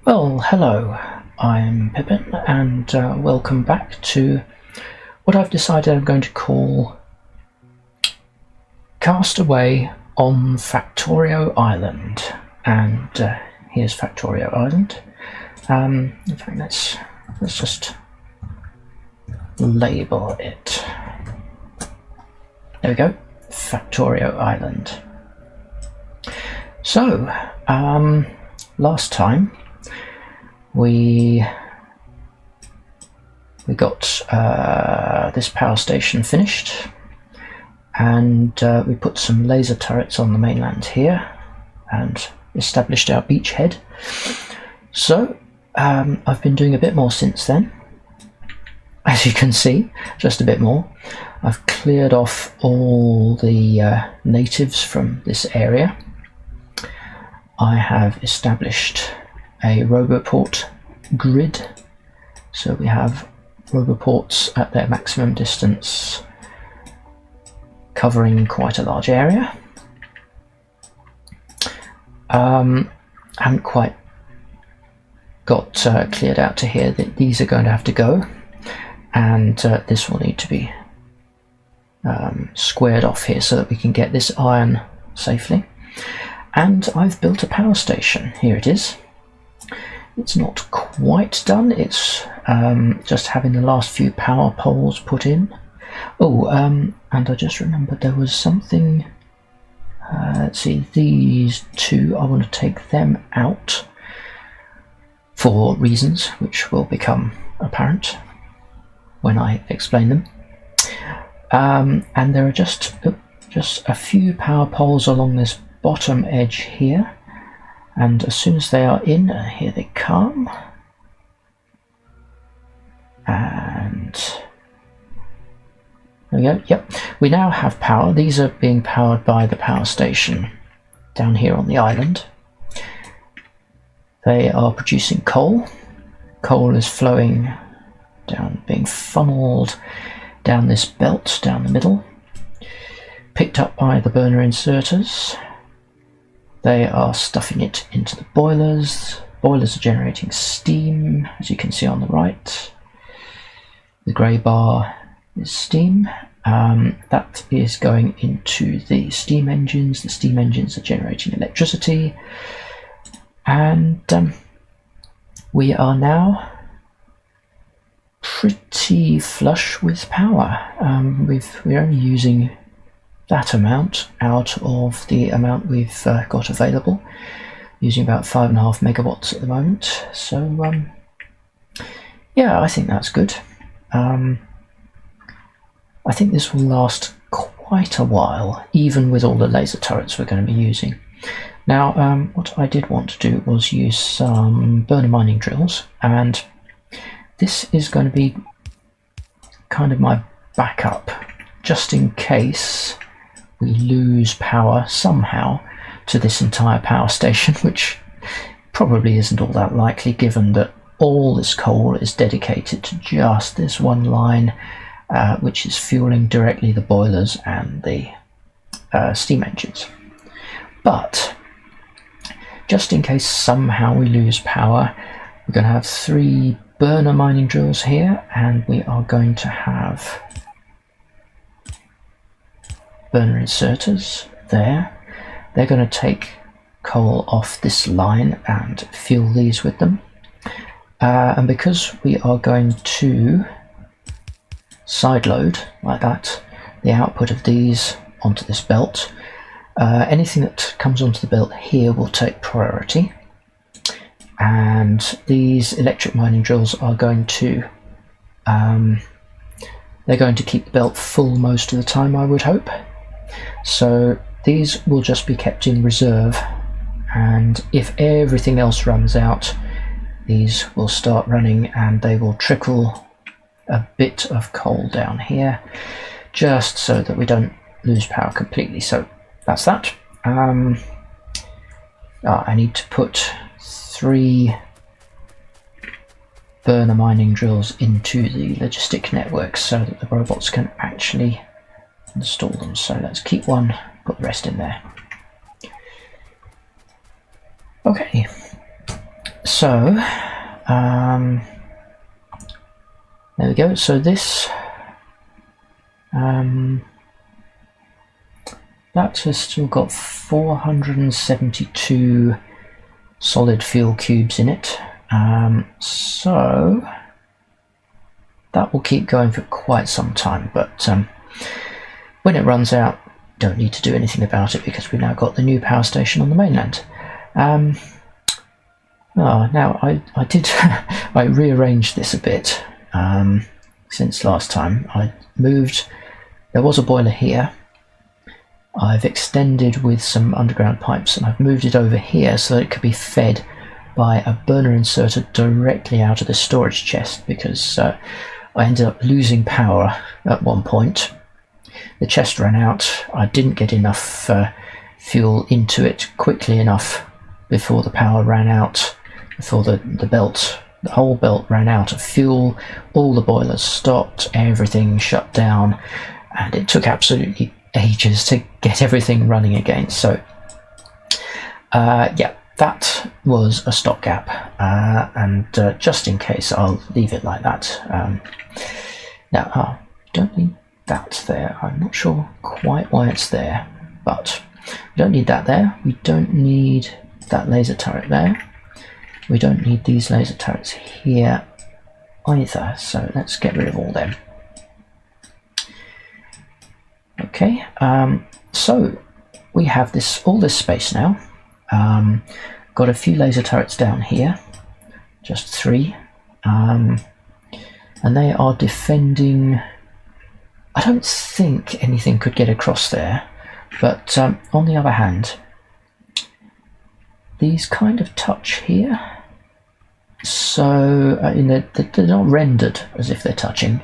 Well, hello, I'm Pippin, and welcome back to what I've decided I'm going to call Castaway on Factorio Island. And here's Factorio Island. In fact, let's just label it. There we go, Factorio Island. So, last time we got this power station finished, and we put some laser turrets on the mainland here and established our beachhead. So I've been doing a bit more since then, as you can see, just a bit more. I've cleared off all the natives from this area. I have established a roboport grid, so we have roboports at their maximum distance covering quite a large area. Haven't quite got cleared out to here. That these are going to have to go, and this will need to be squared off here so that we can get this iron safely. And I've built a power station. Here it is. It's not quite done. It's just having the last few power poles put in. Oh, and I just remembered there was something. Let's see, these two, I want to take them out for reasons which will become apparent when I explain them. And there are just a few power poles along this bottom edge here. And as soon as they are in, here they come. And there we go. Yep, we now have power. These are being powered by the power station down here on the island. They are producing coal. Coal is flowing down, being funneled down this belt down the middle, picked up by the burner inserters. They are stuffing it into the boilers. Boilers are generating steam, as you can see on the right. The grey bar is steam. That is going into the steam engines. The steam engines are generating electricity. And we are now pretty flush with power. We're only using that amount out of the amount we've got available, using about 5.5 megawatts at the moment. So yeah, I think that's good. I think this will last quite a while, even with all the laser turrets we're going to be using. Now, what I did want to do was use some burner mining drills, and this is going to be kind of my backup, just in case we lose power somehow to this entire power station, which probably isn't all that likely, given that all this coal is dedicated to just this one line, which is fueling directly the boilers and the steam engines. But just in case somehow we lose power, we're going to have 3 burner mining drills here, and we are going to have burner inserters there. They're going to take coal off this line and fuel these with them. And because we are going to sideload like that the output of these onto this belt, anything that comes onto the belt here will take priority. And these electric mining drills are going to they're going to keep the belt full most of the time, I would hope. So these will just be kept in reserve, and if everything else runs out, these will start running, and they will trickle a bit of coal down here, just so that we don't lose power completely. So that's that. I need to put 3 burner mining drills into the logistic network so that the robots can actually install them. So let's keep one, put the rest in there. Okay, so there we go. So this that has still got 472 solid fuel cubes in it, so that will keep going for quite some time, but when it runs out, don't need to do anything about it because we've now got the new power station on the mainland. Now I did I rearranged this a bit since last time. I moved, there was a boiler here, I've extended with some underground pipes and I've moved it over here so that it could be fed by a burner inserter directly out of the storage chest, because I ended up losing power at one point. The chest ran out, I didn't get enough fuel into it quickly enough before the power ran out, before the whole belt ran out of fuel, all the boilers stopped, everything shut down, and it took absolutely ages to get everything running again. So yeah, that was a stopgap, and just in case I'll leave it like that. Now don't need that there, I'm not sure quite why it's there, but we don't need that there, we don't need that laser turret there, we don't need these laser turrets here either, so let's get rid of all them. Okay, so we have all this space now. Got a few laser turrets down here, just 3, and they are defending. I don't think anything could get across there, but on the other hand, these kind of touch here, so they're not rendered as if they're touching,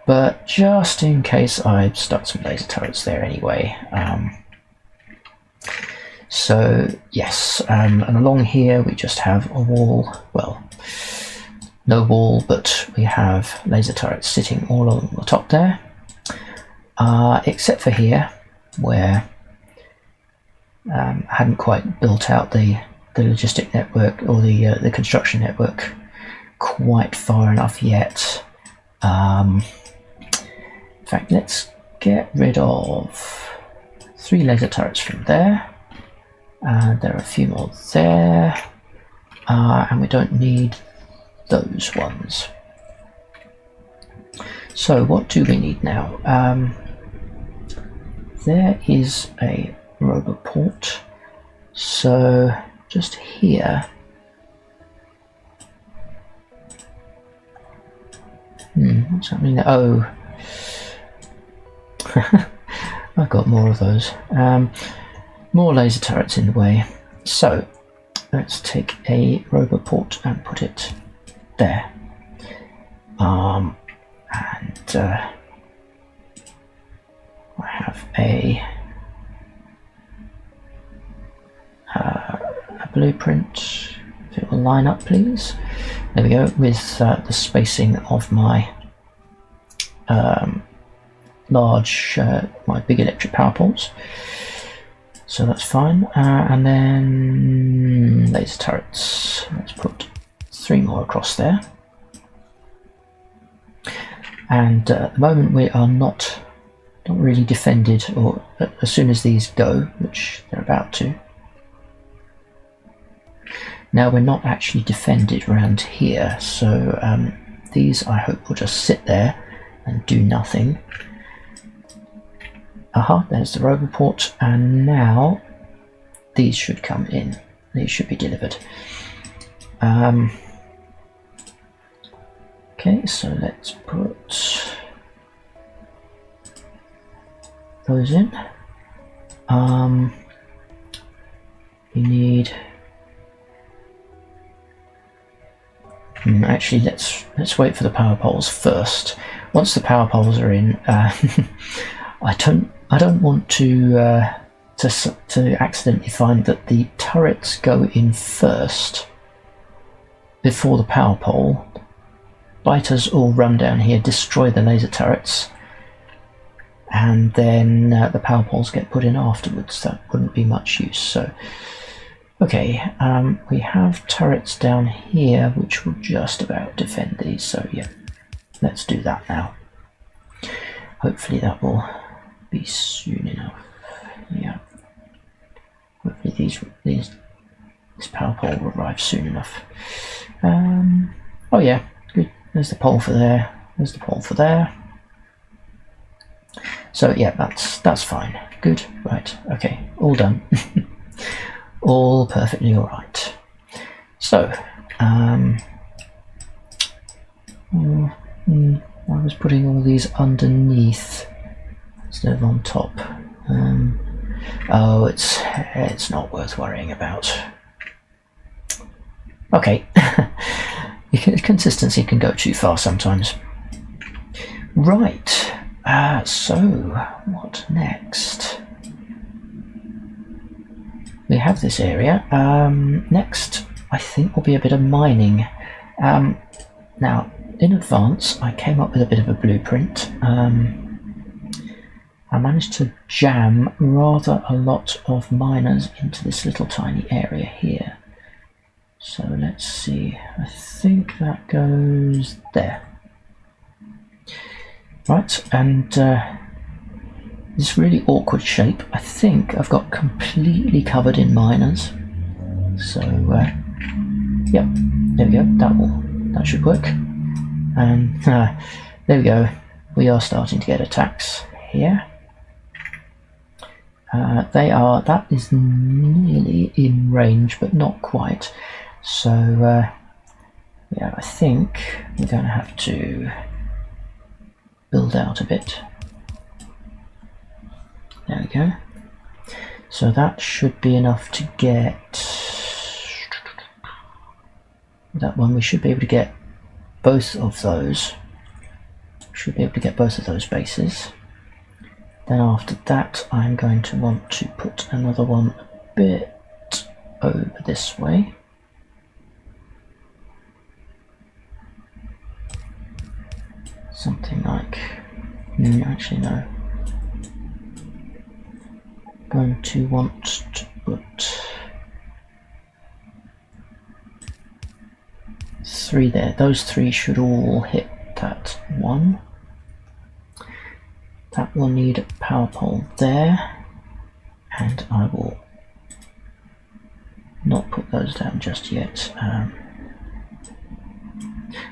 but just in case, I've stuck some laser turrets there anyway. So yes, and along here we just have a wall, well, no wall, but we have laser turrets sitting all along the top there, except for here, where I hadn't quite built out the logistic network, or the construction network quite far enough yet. In fact, let's get rid of 3 laser turrets from there. There are a few more there, and we don't need those ones. So what do we need now? There is a roboport, so just here. What's happening there? Oh, I've got more of those. More laser turrets in the way. So let's take a roboport and put it there. And I have a blueprint. If it will line up, please. There we go, with the spacing of my my big electric power poles. So that's fine. And then laser turrets. Let's put 3 more across there. And at the moment we are not really defended, or as soon as these go, which they're about to. Now we're not actually defended around here, so these I hope will just sit there and do nothing. There's the roboport, and now these should come in. These should be delivered. Okay, so let's put those in. We need. Actually, let's wait for the power poles first. Once the power poles are in, I don't want to accidentally find that the turrets go in first before the power pole. Biters all run down here, destroy the laser turrets, and then the power poles get put in afterwards. That wouldn't be much use. So Okay, we have turrets down here which will just about defend these, so yeah, let's do that now. Hopefully that will be soon enough. Yeah. Hopefully this power pole will arrive soon enough. Oh yeah, good. There's the pole for there. There's the pole for there. So yeah, that's fine. Good. Right. Okay. All done. All perfectly all right. So, I was putting all these underneath instead of on top. Oh, it's not worth worrying about. Okay, consistency can go too far sometimes. Right, so what next? We have this area. Next, I think, will be a bit of mining. Now, in advance, I came up with a bit of a blueprint. I managed to jam rather a lot of miners into this little tiny area here. So let's see, I think that goes there. Right, and this really awkward shape, I think I've got completely covered in miners. So, yep, there we go, that should work. And there we go, we are starting to get attacks here. That is nearly in range, but not quite. So, yeah, I think we're going to have to build out a bit. There we go. So that should be enough to get that one. We should be able to get both of those. Should be able to get both of those bases. Then after that, I'm going to want to put another one a bit over this way. Something like, actually no. Going to want to put 3 there. Those 3 should all hit that one. That will need a power pole there, and I will not put those down just yet.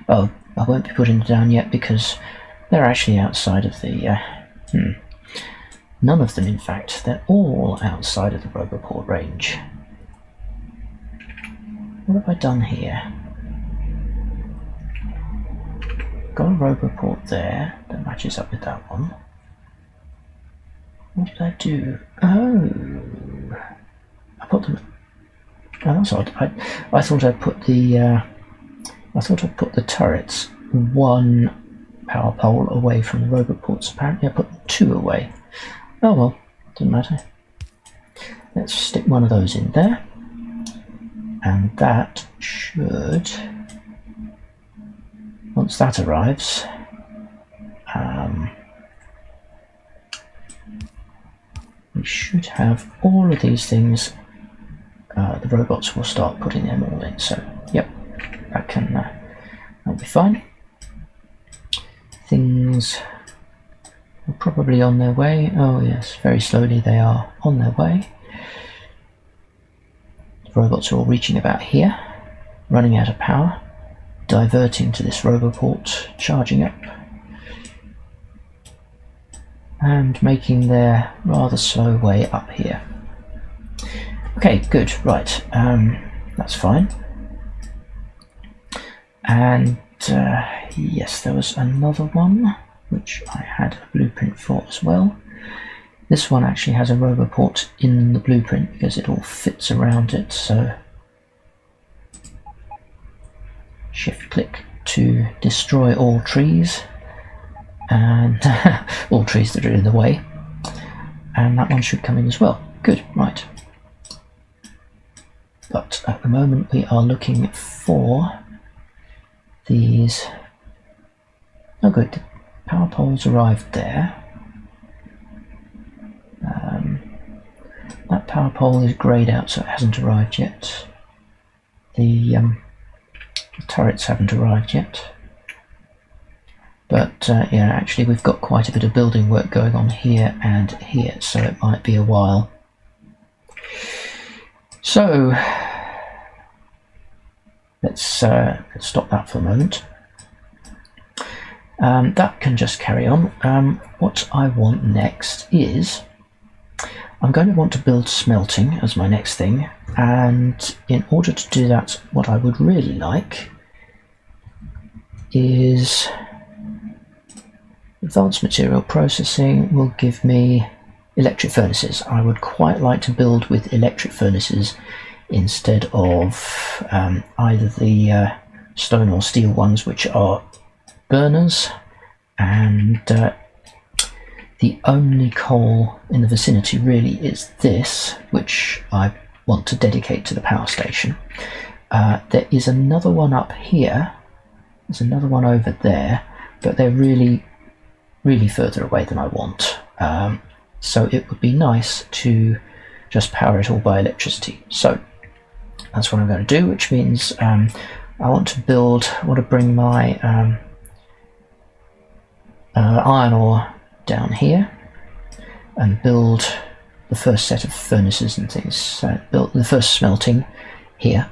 Oh, I won't be putting them down yet because they're actually outside of the... None of them, in fact. They're all outside of the Roboport range. What have I done here? Got a Roboport there that matches up with that one. What did I do? Oh, I put them. Oh, that's odd. I thought I'd put the. I thought I'd put the turrets 1 power pole away from the Roboports. Apparently, I put 2 away. Oh well, doesn't matter. Let's stick one of those in there, and that should. Once that arrives, we should have all of these things. The robots will start putting them all in. So, yep, that'll be fine. Things are probably on their way. Oh yes, very slowly they are on their way. The robots are all reaching about here, running out of power, diverting to this Roboport, charging up, and making their rather slow way up here. Okay, good, right, that's fine. And yes, there was another one which I had a blueprint for as well. This one actually has a Roboport in the blueprint because it all fits around it, so shift click to destroy all trees, and all trees that are in the way, and that one should come in as well. Good, right. But at the moment we are looking for these. Oh good, the power poles arrived there. That power pole is greyed out, so it hasn't arrived yet. The turrets haven't arrived yet. But yeah, actually we've got quite a bit of building work going on here and here, so it might be a while. So let's stop that for a moment. That can just carry on. What I want next is I'm going to want to build smelting as my next thing, and in order to do that, what I would really like is advanced material processing will give me electric furnaces. I would quite like to build with electric furnaces instead of either the stone or steel ones, which are burners, and the only coal in the vicinity really is this, which I want to dedicate to the power station. There is another one up here, there's another one over there, but they're really further away than I want. So it would be nice to just power it all by electricity. So that's what I'm going to do, which means I want to bring my iron ore down here and build the first set of furnaces and things, build the first smelting here,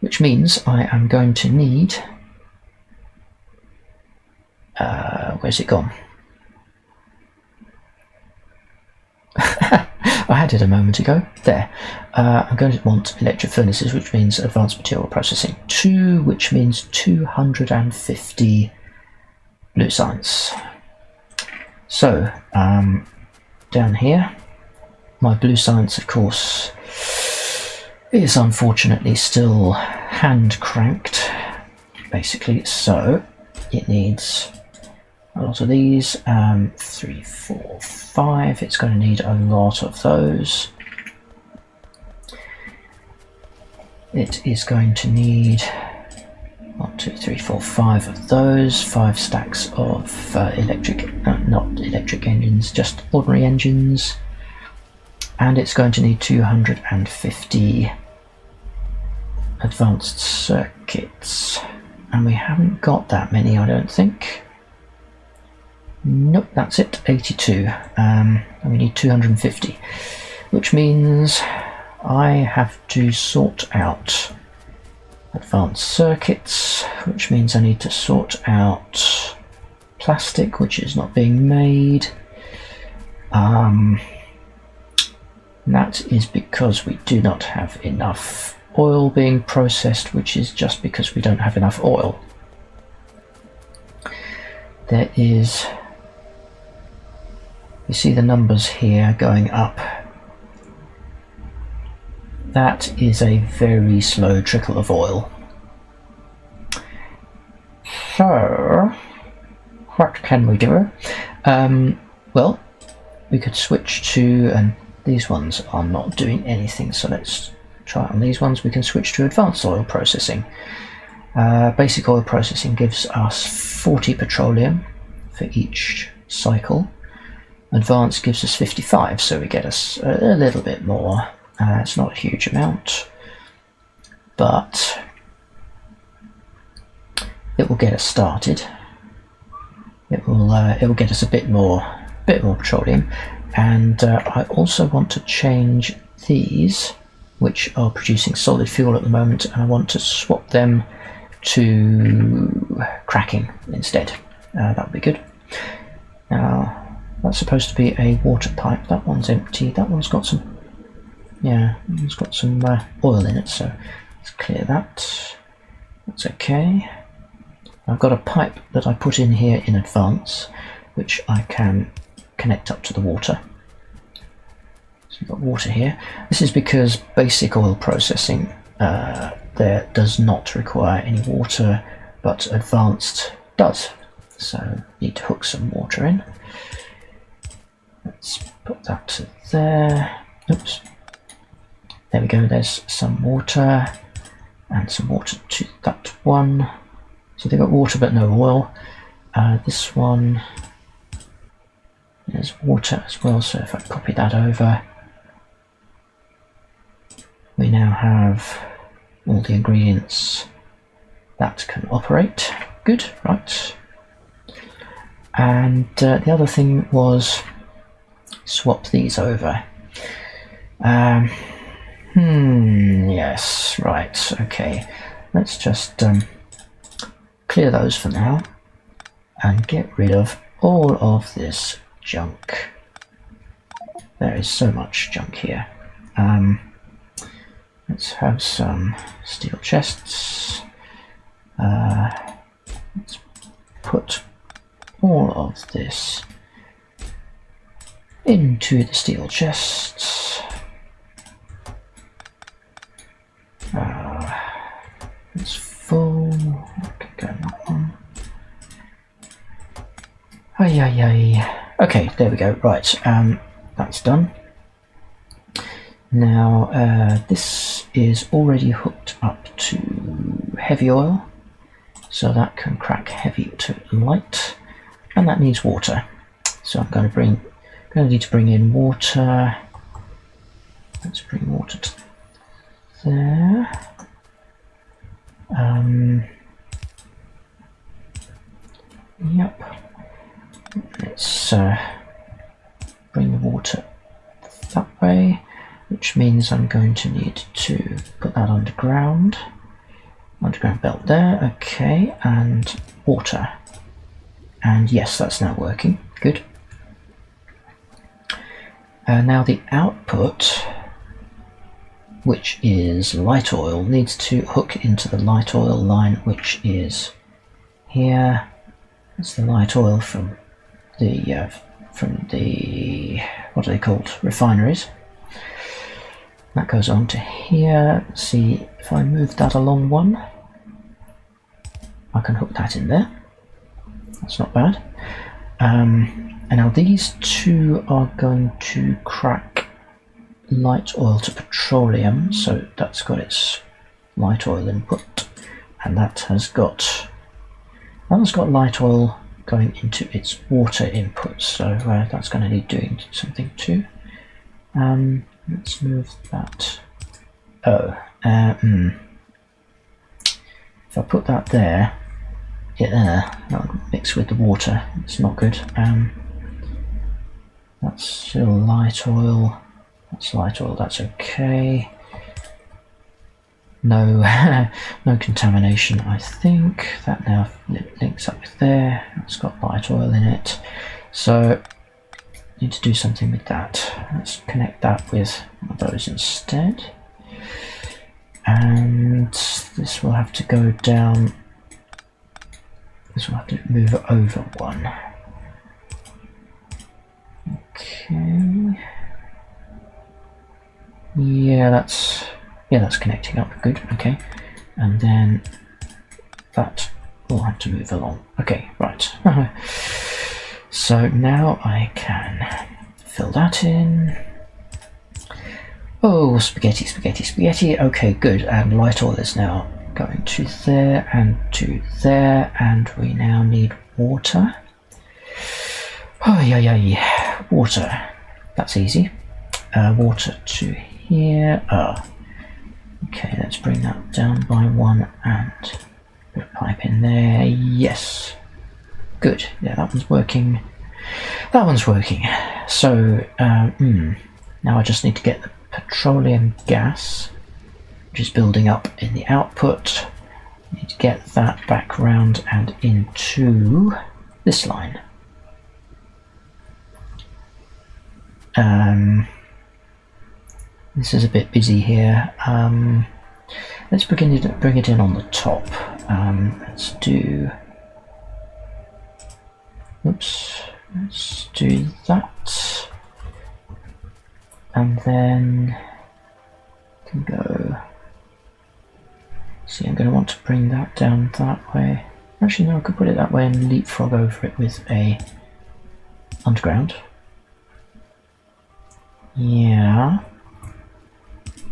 which means I am going to need where's it gone? I had it a moment ago. There. I'm going to want electric furnaces, which means advanced material processing 2, which means 250 blue science. So down here, my blue science, of course, is unfortunately still hand cranked, basically. So it needs a lot of these, 3, 4, 5. It's going to need a lot of those. It is going to need 1, 2, 3, 4, 5 of those, 5 stacks of not electric engines, just ordinary engines, and it's going to need 250 advanced circuits, and we haven't got that many, I don't think. Nope, that's it, 82, and we need 250, which means I have to sort out advanced circuits, which means I need to sort out plastic, which is not being made. That is because we do not have enough oil being processed, which is just because we don't have enough oil. There is, you see the numbers here going up. That is a very slow trickle of oil. So, what can we do? Well, we could switch to, and these ones are not doing anything, so let's try it on these ones. We can switch to advanced oil processing. Basic oil processing gives us 40 petroleum for each cycle. Advanced gives us 55, so we get us a little bit more. It's not a huge amount, but it will get us started. It will get us a bit more petroleum, and I also want to change these, which are producing solid fuel at the moment, and I want to swap them to cracking instead. That would be good. Now that's supposed to be a water pipe. That one's empty. That one's got some, yeah, it's got some oil in it, so let's clear that. That's okay. I've got a pipe that I put in here in advance, which I can connect up to the water. So we've got water here. This is because basic oil processing there does not require any water, but advanced does. So need to hook some water in. Let's put that to there. Oops. There we go, there's some water, and some water to that one. So they've got water but no oil. This one, there's water as well, so if I copy that over, We now have all the ingredients that can operate. Good, right. And the other thing was swap these over. Yes, right, okay. Let's just clear those for now and get rid of all of this junk. There is so much junk here. Let's have some steel chests. Let's put all of this into the steel chests. It's full. Okay, go that one. Okay, there we go. Right, that's done. Now, this is already hooked up to heavy oil, so that can crack heavy to light, and that needs water. So I'm going to need to bring in water. Let's bring water to there. Yep. Let's bring the water that way, which means I'm going to need to put that underground belt there. Okay, and water. And yes, that's now working. Good. Now the output, which is light oil, needs to hook into the light oil line, which is here. That's the light oil from the what are they called? Refineries. That goes on to here. Let's see if I move that along one, I can hook that in there. That's not bad. And now these two are going to crack light oil to petroleum, so that's got its light oil input, and that has got light oil going into its water input, so that's going to need doing something too. Let's move that. If I put that there, that'll mix with the water. It's not good. That's still light oil. That's light oil. That's okay. No, no contamination. I think that now links up with there. It's got light oil in it. So need to do something with that. Let's connect that with one of those instead. And this will have to go down. This will have to move over one. Okay. Yeah, that's connecting up. Good. Okay. And then that will have to move along. Okay. Right. So now I can fill that in. Oh, spaghetti, spaghetti, spaghetti. Okay, good. And light oil is now going to there and to there, and we now need water. Oh, yeah. Water. That's easy. Water to here. Okay, let's bring that down by one and put a pipe in there. Yes. Good. Yeah, that one's working. That one's working. So, now I just need to get the petroleum gas, which is building up in the output. I need to get that back round and into this line. This is a bit busy here. Let's bring it in on the top. Let's do. Oops. Let's do that, and then can go. See, I'm going to want to bring that down that way. Actually, no, I could put it that way and leapfrog over it with a underground. Yeah,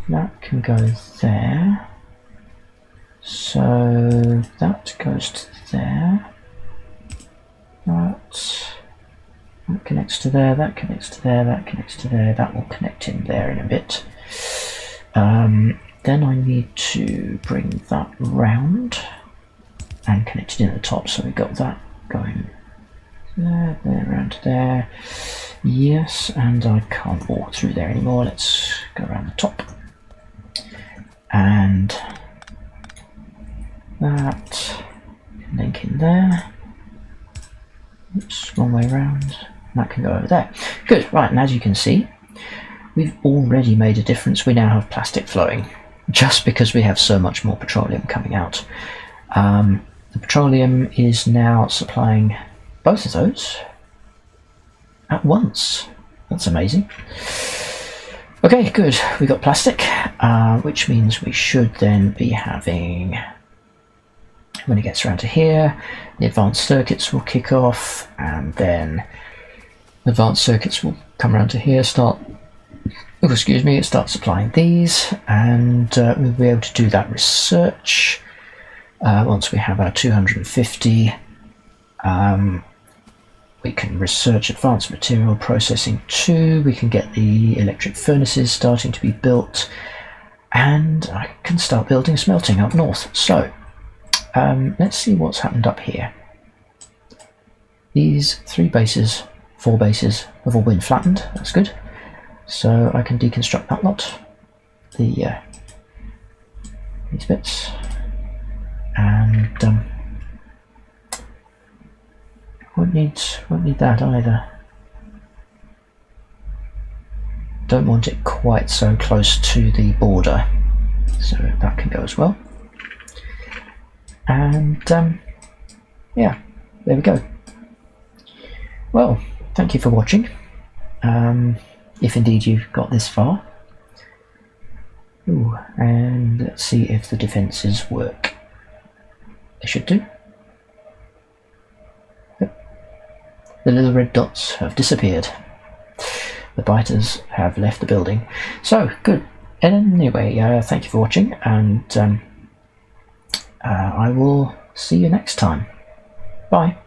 that can go there. So that goes to there. That connects to there, that connects to there, that connects to there, that will connect in there in a bit. Then I need to bring that round and connect it in at the top, so we got that going there, around there. Yes, and I can't walk through there anymore. Let's go around the top. And that link in there. Oops, wrong way around. That can go over there. Good, right, and as you can see, we've already made a difference. We now have plastic flowing, just because we have so much more petroleum coming out. The petroleum is now supplying both of those at once. That's amazing. Okay, good. We got plastic, which means we should then be having, when it gets around to here, the advanced circuits will kick off, and then the advanced circuits will come around to here, start supplying these, and we'll be able to do that research. Once we have our 250, we can research advanced material processing 2, we can get the electric furnaces starting to be built, and I can start building smelting up north. So let's see what's happened up here. These 4 bases have all been flattened. That's good. So I can deconstruct that lot, these bits, and won't need that either. Don't want it quite so close to the border, so that can go as well. And yeah, there we go. Well, thank you for watching, if indeed you've got this far. Ooh, and let's see if the defences work. They should do. Yep. The little red dots have disappeared. The biters have left the building. So, good. Anyway, thank you for watching, and I will see you next time. Bye.